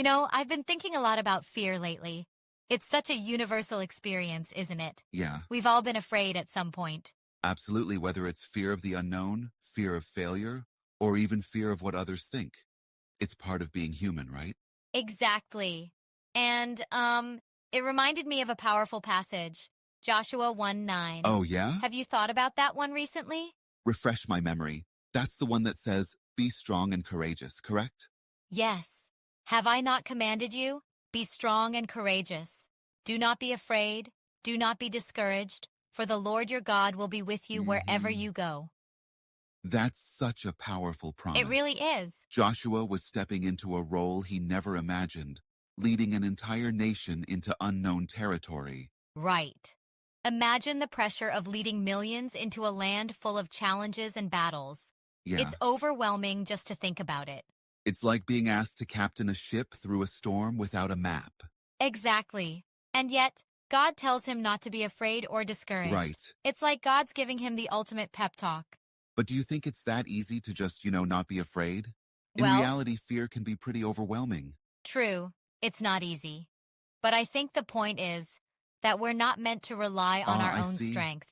I've been thinking a lot about fear lately. It's such a universal experience, isn't it? Yeah, We've all been afraid at some point. absolutely. Whether it's fear of the unknown, fear of failure, or even fear of what others think. It's part of being human, right? Exactly. And, it reminded me of a powerful passage, Joshua 1:9. Oh, yeah? Have you thought about that one recently? Refresh my memory. That's the one that says, be strong and courageous, correct? Yes. Have I not commanded you? Be strong and courageous. Do not be afraid. Do not be discouraged, for the Lord your God will be with you wherever hmm you go. That's such a powerful It really promise. is. Joshua was stepping into a role he never imagined, leading an entire nation into unknown territory. Right. Imagine the pressure of leading millions into a land full of challenges and battles. Yeah, It's overwhelming just to think about it. it's like being asked to captain a ship through a storm without a map. Exactly. And yet, God tells him not to be afraid or discouraged. Right. It's like God's giving him the ultimate pep talk. But do you think it's that easy to just, not be afraid? In Well, reality, fear can be pretty overwhelming. true, it's not easy. But I think the point is that we're not meant to rely on Ah, our I own see. strength.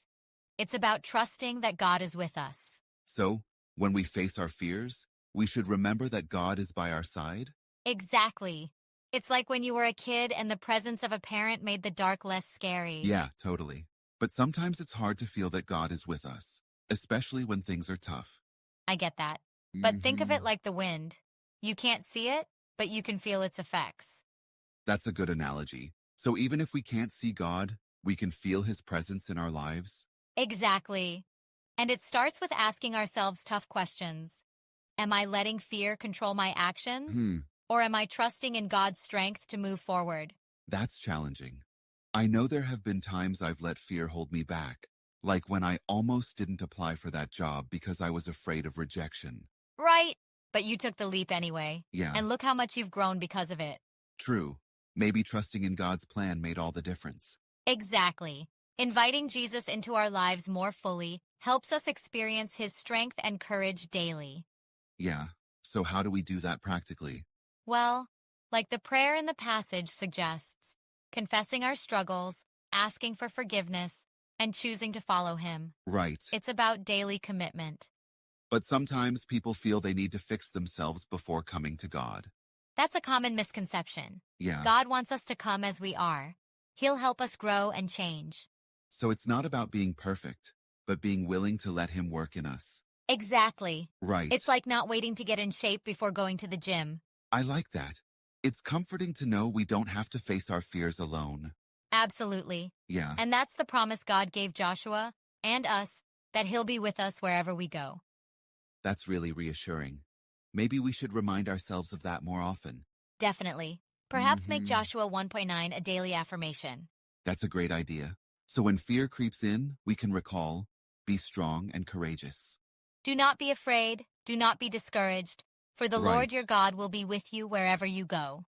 It's about trusting that God is with us. So, when we face our fears, we should remember that God is by our side? Exactly. It's like when you were a kid and the presence of a parent made the dark less scary. Yeah, totally. But sometimes it's hard to feel that God is with us, especially when things are tough. I get that. But think of hmm it like the wind. You can't see it, but you can feel its effects. That's a good analogy. So even if we can't see God, we can feel his presence in our lives? Exactly. And it starts with asking ourselves tough questions. Am I letting fear control my actions? Hmm, Or am I trusting in God's strength to move forward? that's challenging. I know there have been times I've let fear hold me back, like when I almost didn't apply for that job because I was afraid of rejection. Right. But you took the leap anyway. Yeah, And look how much you've grown because of it. true. Maybe trusting in God's plan made all the difference. Exactly. Inviting Jesus into our lives more fully helps us experience his strength and courage daily. Yeah, so how do we do that practically? Well, like the prayer in the passage suggests, confessing our struggles, asking for forgiveness, and choosing to follow him. Right. It's about daily commitment. But sometimes people feel they need to fix themselves before coming to God. That's a common misconception. Yeah, God wants us to come as we are. He'll help us grow and change. so it's not about being perfect, but being willing to let him work in us. Exactly. Right. It's like not waiting to get in shape before going to the gym. I like that. It's comforting to know we don't have to face our fears alone. Absolutely. Yeah, And that's the promise God gave Joshua and us, that he'll be with us wherever we go. that's really reassuring. Maybe we should remind ourselves of that more often. Definitely. Perhaps make hmm Joshua 1.9 a daily affirmation. That's a great idea. So when fear creeps in, we can recall, be strong and courageous. Do not be afraid, do not be discouraged, for the Lord Right. your God will be with you wherever you go.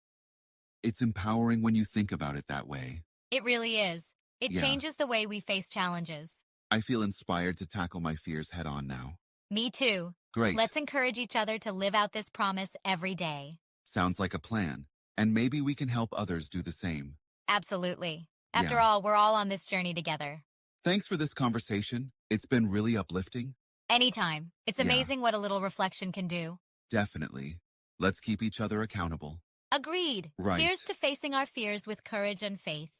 It's empowering when you think about it that way. It really is. It Yeah, changes the way we face challenges. I feel inspired to tackle my fears head on now. Me too. Great. Let's encourage each other to live out this promise every day. Sounds like a plan. And maybe we can help others do the same. Absolutely. After Yeah. all, we're all on this journey together. Thanks for this conversation. It's been really uplifting. Anytime. It's Yeah, amazing what a little reflection can do. definitely. Let's keep each other accountable. Agreed. Right. Here's to facing our fears with courage and faith.